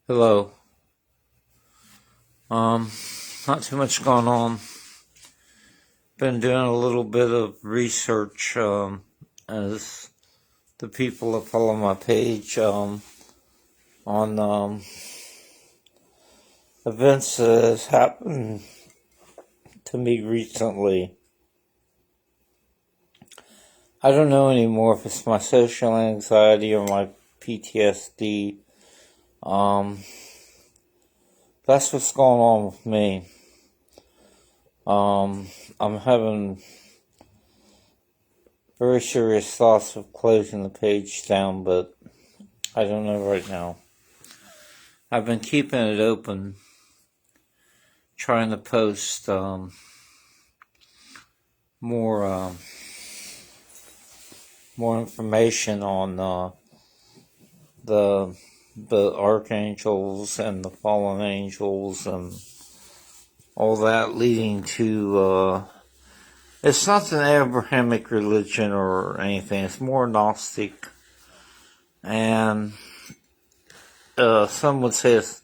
Hello. Um, Not too much going on. Been doing a little bit of research, as the people that follow my page, on, events that has happened to me recently. I don't know anymore if it's my social anxiety or my PTSD. Um, that's what's going on with me. I'm having very serious thoughts of closing the page down, but I don't know right now. I've been keeping it open, trying to post more more information on the archangels and the fallen angels and all that, leading to it's not an Abrahamic religion or anything. It's more Gnostic, and some would say it's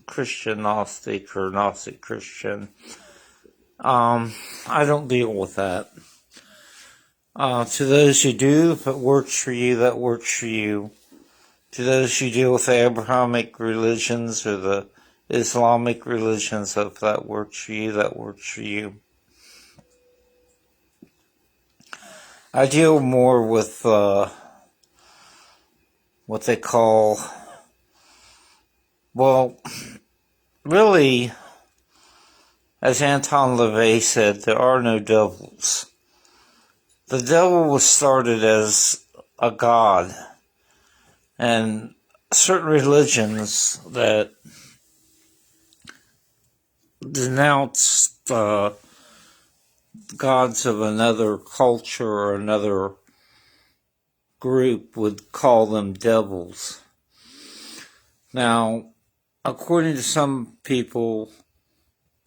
Christian Gnostic or Gnostic Christian. I don't deal with that. To those who do, if it works for you, that works for you. To those who deal with the Abrahamic religions or the Islamic religions, if that works for you, that works for you. I deal more with what they call, well, really, as Anton LaVey said, there are no devils. The devil was started as a god, and certain religions that denounce gods of another culture or another group would call them devils. Now, according to some people,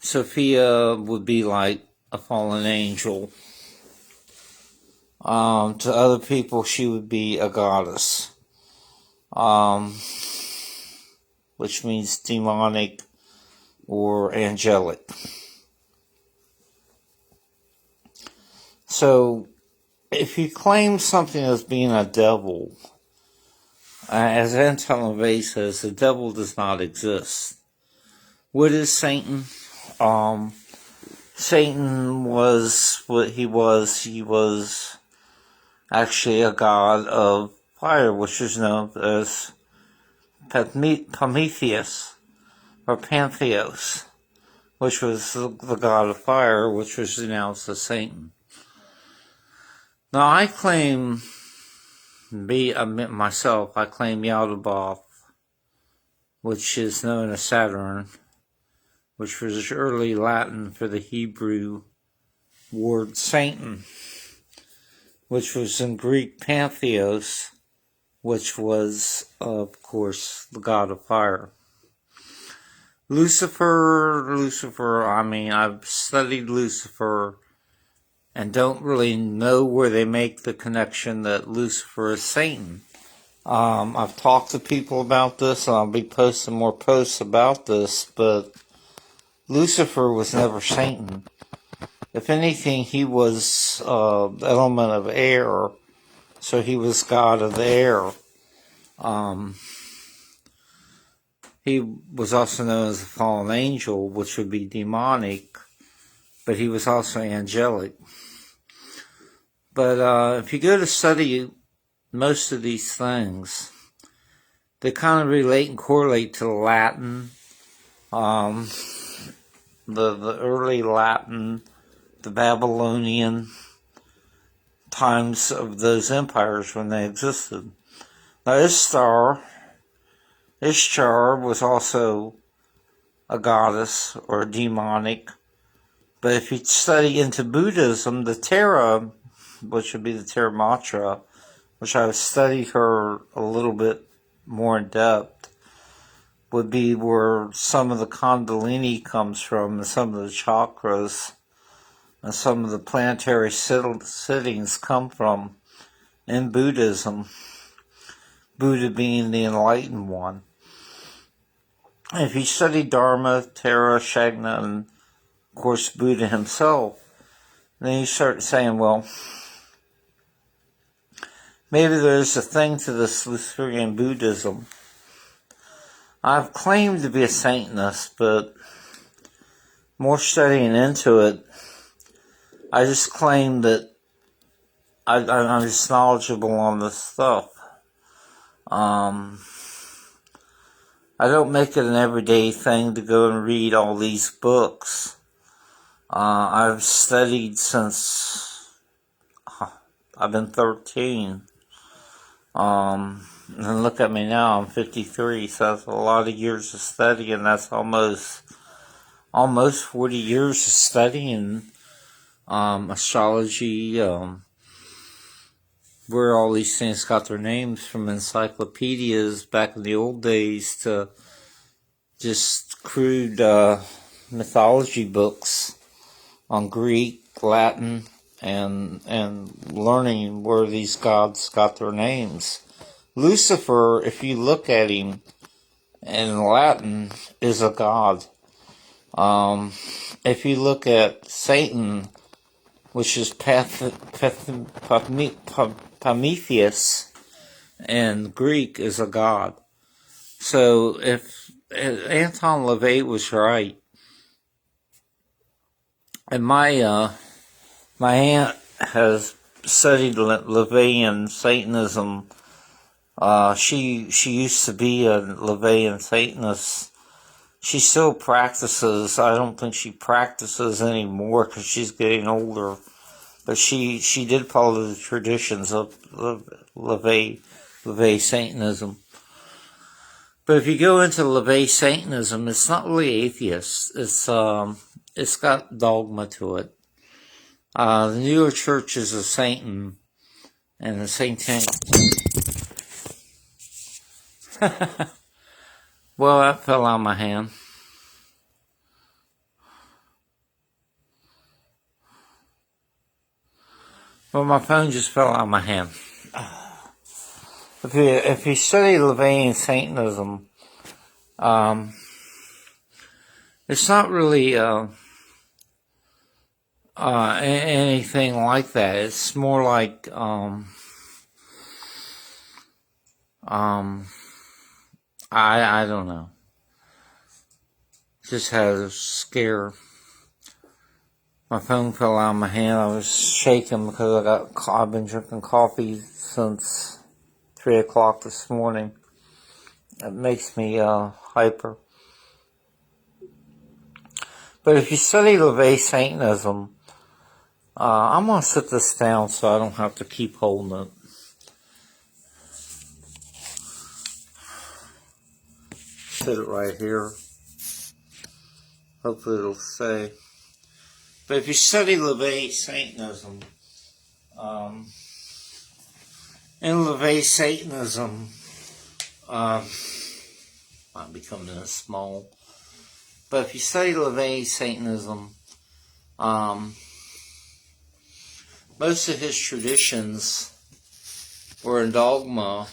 Sophia would be like a fallen angel. To other people, she would be a goddess, which means demonic or angelic. So, if you claim something as being a devil, as Anton LaVey says, the devil does not exist. What is Satan? Satan was what he was. He was actually a god of fire, which is known as Prometheus, or Pantheos, which was the god of fire, which was denounced as Satan. Now, I claim, myself, I claim Yaldabaoth, which is known as Saturn, which was early Latin for the Hebrew word Satan, which was in Greek Pantheos, which was, of course, the god of fire. Lucifer, I've studied Lucifer and don't really know where they make the connection that Lucifer is Satan. I've talked to people about this, and I'll be posting more posts about this, but Lucifer was never Satan. If anything, he was the element of air, so he was god of the air. He was also known as a fallen angel, which would be demonic, but he was also angelic. But if you go to study most of these things, they kind of relate and correlate to the Latin, the early Latin, the Babylonian times of those empires when they existed. Now, Ishtar was also a goddess or demonic, but if you study into Buddhism, the Terra, which would be the Terra Matra, which I've studied her a little bit more in depth, would be where some of the Kundalini comes from, and some of the chakras, and some of the planetary sittings come from in Buddhism, Buddha being the enlightened one. if you study Dharma, Tara, Shagna, and of course Buddha himself, then you start saying, well, maybe there's a thing to this Luciferian Buddhism. I've claimed to be a Satanist, but more studying into it, I just claim that I'm just knowledgeable on this stuff. I don't make it an everyday thing to go and read all these books. I've studied since I've been 13. And look at me now, I'm 53, so that's a lot of years of study, and that's almost 40 years of studying astrology, where all these things got their names from encyclopedias back in the old days to just crude mythology books on Greek, Latin, and learning where these gods got their names. Lucifer, if you look at him in Latin, is a god. If you look at Satan, which is Prometheus, and Greek is a god. So if Anton LaVey was right, and my aunt has studied LaVeyan Satanism. She used to be a LaVeyan Satanist. She still practices. I don't think she practices anymore because she's getting older. But she did follow the traditions of LaVey Satanism. But if you go into LaVey Satanism, it's not really atheist. It's got dogma to it. The newer churches of Satan and the Satanic. Well, that fell out of my hand. Well, my phone just fell out of my hand. If you study LaVeyan Satanism, it's not really anything like that. It's more like I don't know. Just had a scare. My phone fell out of my hand. I was shaking because I've been drinking coffee since 3 o'clock this morning. It makes me hyper. But if you study LaVey Satanism, I'm going to sit this down so I don't have to keep holding it. Sit it right here. Hopefully it'll stay. But if you study LaVey Satanism, in LaVey Satanism, might be coming in small. But if you study LaVey Satanism, most of his traditions were in dogma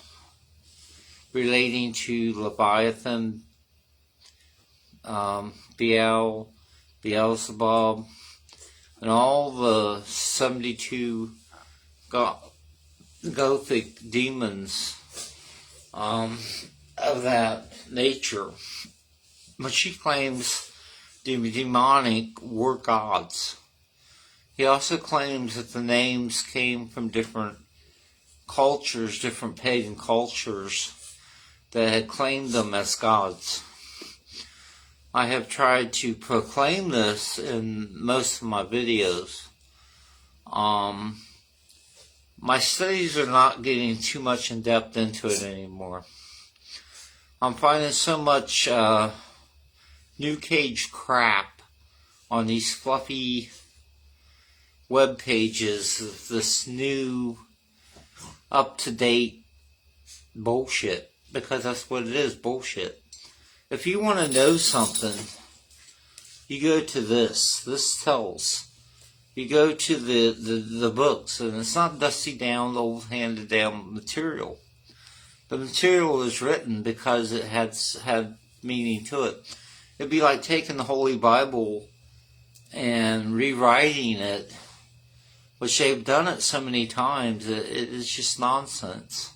relating to Leviathan, Beelzebub, and all the 72 Gothic demons of that nature. But she claims the demonic were gods. He also claims that the names came from different cultures, different pagan cultures that had claimed them as gods. I have tried to proclaim this in most of my videos. My studies are not getting too much in depth into it anymore. I'm finding so much New Cage crap on these fluffy web pages of this new up-to-date bullshit, because that's what it is, bullshit. If you want to know something, you go to this. This tells. You go to the books, and it's not dusty down, old handed down material. The material is written because it had meaning to it. It'd be like taking the Holy Bible and rewriting it, which they've done it so many times, it's just nonsense.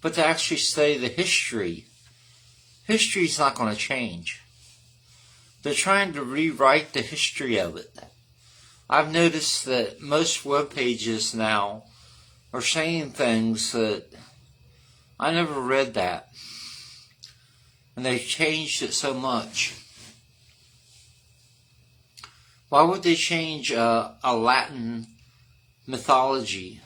But to actually study the history's not going to change. They're trying to rewrite the history of it. I've noticed that most web pages now are saying things that I never read that. And they've changed it so much. Why would they change a Latin mythology?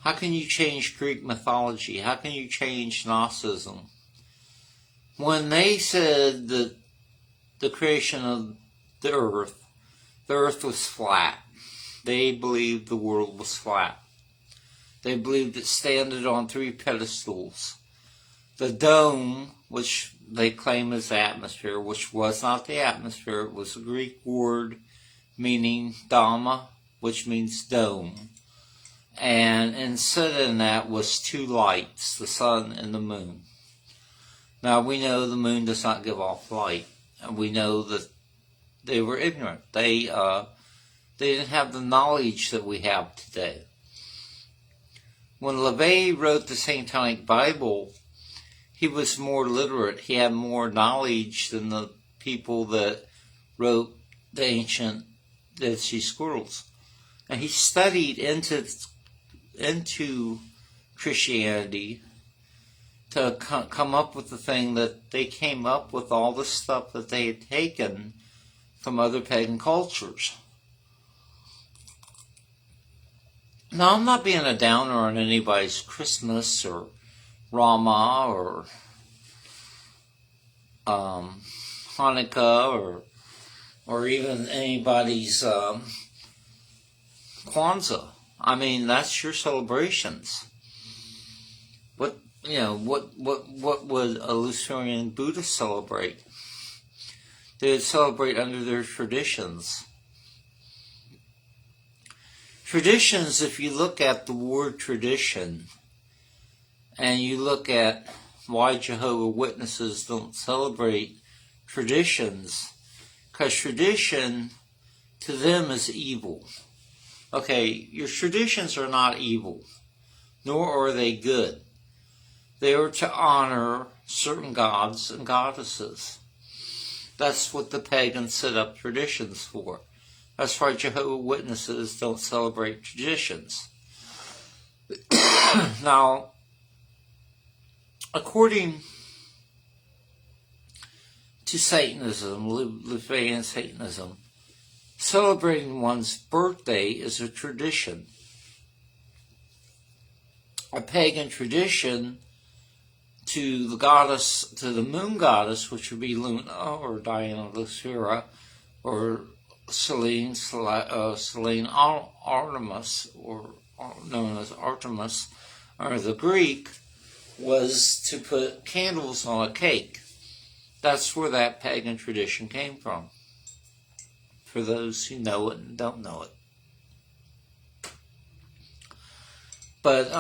How can you change Greek mythology? How can you change Gnosticism? When they said that the creation of the earth was flat. They believed the world was flat. They believed it standed on 3 pedestals. The dome, which they claim is the atmosphere, which was not the atmosphere, it was a Greek word meaning dama, which means dome. And instead of that was 2 lights, the sun and the moon. Now we know the moon does not give off light, and we know that they were ignorant. They didn't have the knowledge that we have today. When LaVey wrote the St. Tonic Bible, he was more literate. He had more knowledge than the people that wrote the ancient Dead Sea Scrolls. And he studied into Christianity to come up with the thing that they came up with, all the stuff that they had taken from other pagan cultures. Now, I'm not being a downer on anybody's Christmas or Rama or Hanukkah or even anybody's Kwanzaa. I mean, that's your celebrations. What would a Luciferian Buddhist celebrate? They would celebrate under their traditions. Traditions, if you look at the word tradition, and you look at why Jehovah's Witnesses don't celebrate traditions, because tradition to them is evil. Okay, your traditions are not evil, nor are they good. They are to honor certain gods and goddesses. That's what the pagans set up traditions for. That's why Jehovah's Witnesses don't celebrate traditions. Now, according to Satanism, Luciferian Satanism, celebrating one's birthday is a tradition. A pagan tradition to the goddess, to the moon goddess, which would be Luna or Diana Lucifera, or Selene Artemis, or known as Artemis, or the Greek, was to put candles on a cake. That's where that pagan tradition came from, for those who know it and don't know it. But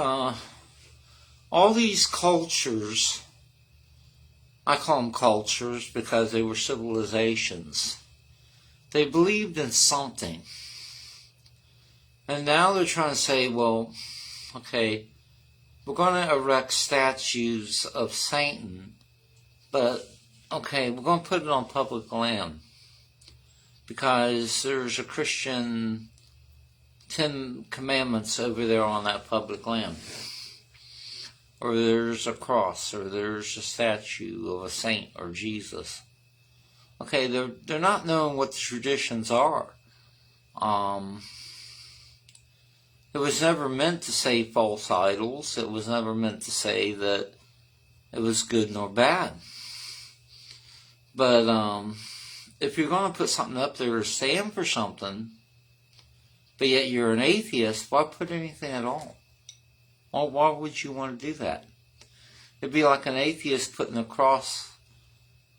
all these cultures, I call them cultures because they were civilizations. They believed in something. And now they're trying to say, well, okay, we're going to erect statues of Satan, but, okay, we're going to put it on public land. Because there's a Christian 10 Commandments over there on that public land. Or there's a cross, or there's a statue of a saint or Jesus. Okay, they're not knowing what the traditions are. It was never meant to say false idols. It was never meant to say that it was good nor bad. But if you're going to put something up there or stand for something, but yet you're an atheist, why put anything at all? Well, why would you want to do that? It'd be like an atheist putting a cross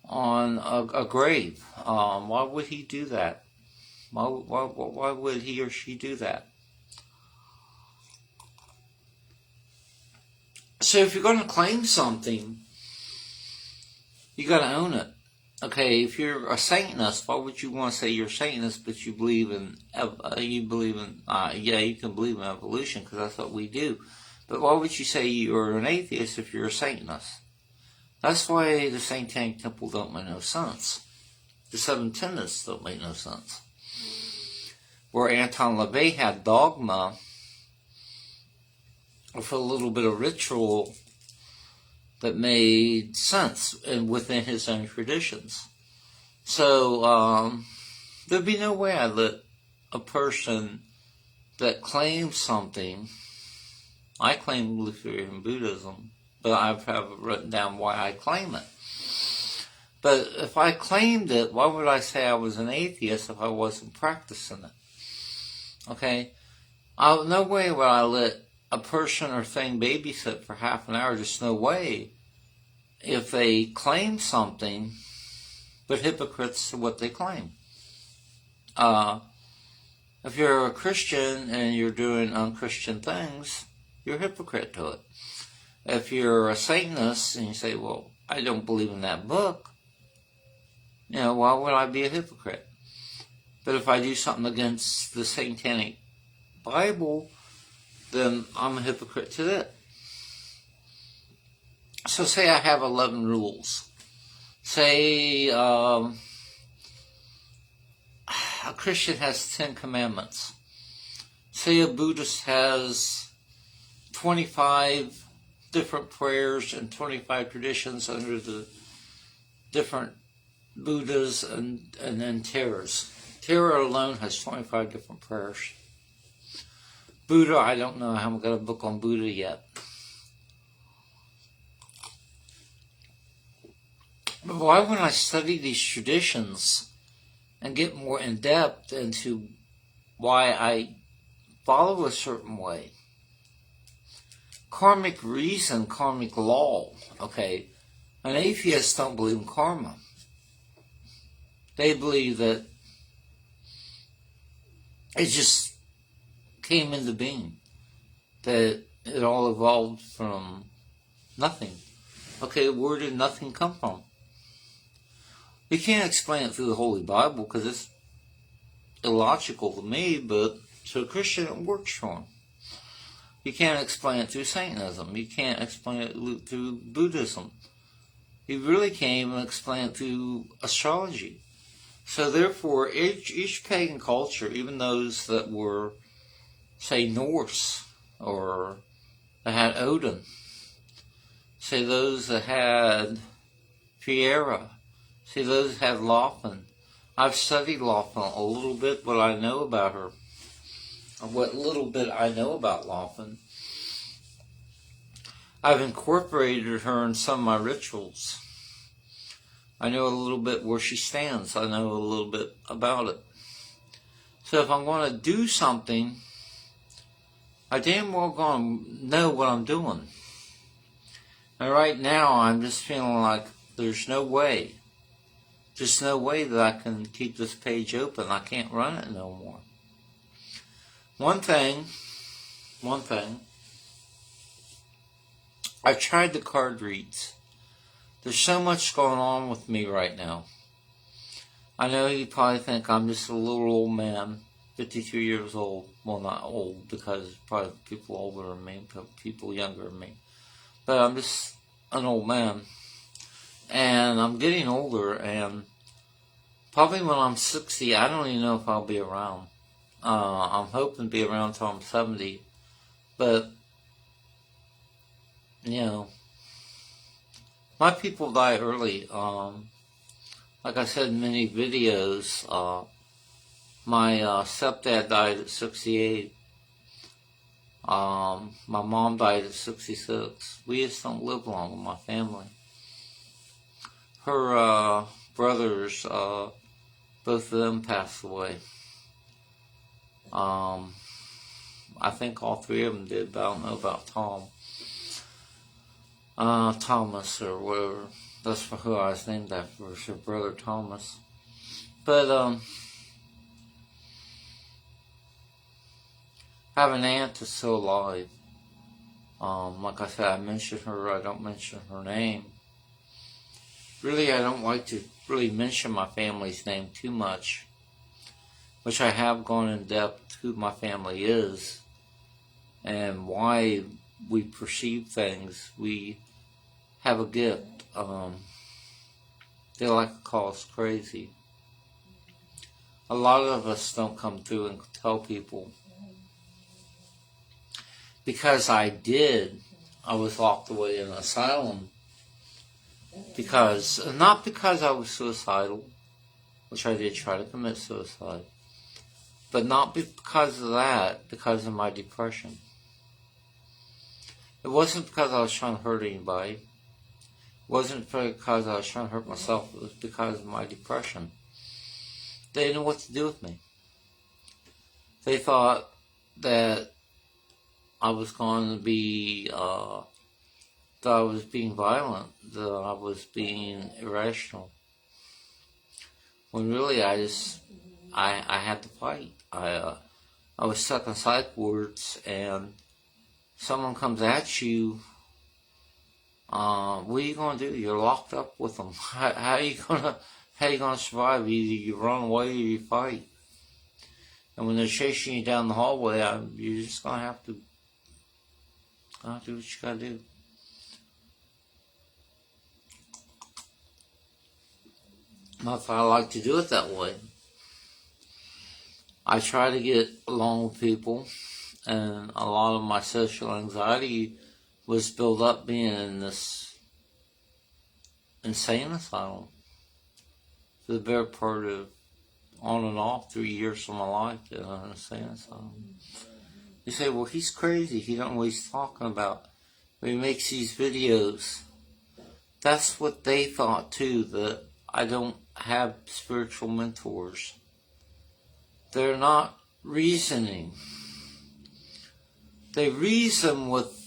on a grave. Why would he do that? Why would he or she do that? So if you're going to claim something, You got to own it. Okay, if you're a Satanist, why would you want to say you're a Satanist, but you believe in you can believe in evolution because that's what we do. But why would you say you're an atheist if you're a Satanist? That's why the Satanic Temple don't make no sense. The Seven Tenets don't make no sense. Where Anton LaVey had dogma with a little bit of ritual that made sense and within his own traditions. So there'd be no way I'd let a person that claims something. I claim Lutheran Buddhism, but I have written down why I claim it. But if I claimed it, why would I say I was an atheist if I wasn't practicing it? Okay? No way would I let a person or thing babysit for half an hour. Just no way. If they claim something, but hypocrites to what they claim. If you're a Christian and you're doing unchristian things, you're a hypocrite to it. If you're a Satanist and you say, well, I don't believe in that book, why would I be a hypocrite? But if I do something against the Satanic Bible, then I'm a hypocrite to that. So say I have 11 rules. Say a Christian has 10 commandments. Say a Buddhist has 25 different prayers and 25 traditions under the different Buddhas and then Theras. Thera alone has 25 different prayers. Buddha, I don't know. I haven't got a book on Buddha yet. But why wouldn't I study these traditions and get more in depth into why I follow a certain way? Karmic reason, karmic law. Okay, an atheist don't believe in karma. They believe that it just came into being, that it all evolved from nothing. Okay, where did nothing come from? You can't explain it through the Holy Bible because it's illogical to me, but to a Christian it works for him. You can't explain it through Satanism. You can't explain it through Buddhism. You really can't even explain it through astrology. So therefore, each pagan culture, even those that were, say, Norse, or that had Odin, say those that had Fiera, say those that had Lothman. I've studied Lothman a little bit, what I know about her. What little bit I know about Lothman. I've incorporated her in some of my rituals. I know a little bit where she stands. I know a little bit about it. So if I'm going to do something, I damn well going to know what I'm doing. And right now, I'm just feeling like there's no way. Just no way that I can keep this page open. I can't run it no more. One thing, I've tried the card reads. There's so much going on with me right now. I know you probably think I'm just a little old man, 52 years old. Well, not old, because probably people older than me, people younger than me. But I'm just an old man. And I'm getting older, and probably when I'm 60, I don't even know if I'll be around. I'm hoping to be around until I'm 70. But, my people die early. Like I said in many videos, my stepdad died at 68. My mom died at 66. We just don't live long with my family. Her brothers, both of them passed away. I think all three of them did, but I don't know about Tom. Thomas or whatever. That's for who I was named after, was her brother Thomas. But I have an aunt that's still alive. Like I said, I mention her, I don't mention her name. Really, I don't like to really mention my family's name too much, which I have gone in depth who my family is and why we perceive things. We have a gift. They like to call us crazy. A lot of us don't come through and tell people. Because I did, I was locked away in an asylum. Not because I was suicidal, which I did try to commit suicide, but not because of that, because of my depression. It wasn't because I was trying to hurt anybody. It wasn't because I was trying to hurt myself. It was because of my depression. They didn't know what to do with me. They thought that I was going to be, that I was being violent, that I was being irrational. When really I had to fight. I was stuck in psych wards, and someone comes at you. What are you gonna do? You're locked up with them. How are you gonna survive? Either you run away or you fight. And when they're chasing you down the hallway, you're just gonna have to do what you gotta do. Not that I like to do it that way. I try to get along with people, and a lot of my social anxiety was built up being in this insane asylum for the better part of on and off 3 years of my life in an insane asylum. You say, well, he's crazy. He don't know what he's talking about. But he makes these videos. That's what they thought too, that I don't have spiritual mentors. They're not reasoning. They reason with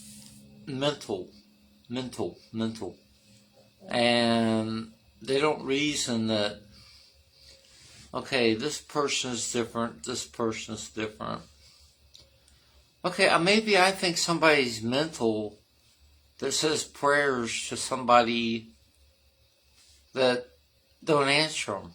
mental. And they don't reason that, okay, this person is different, this person is different. Okay, maybe I think somebody's mental that says prayers to somebody that don't answer them.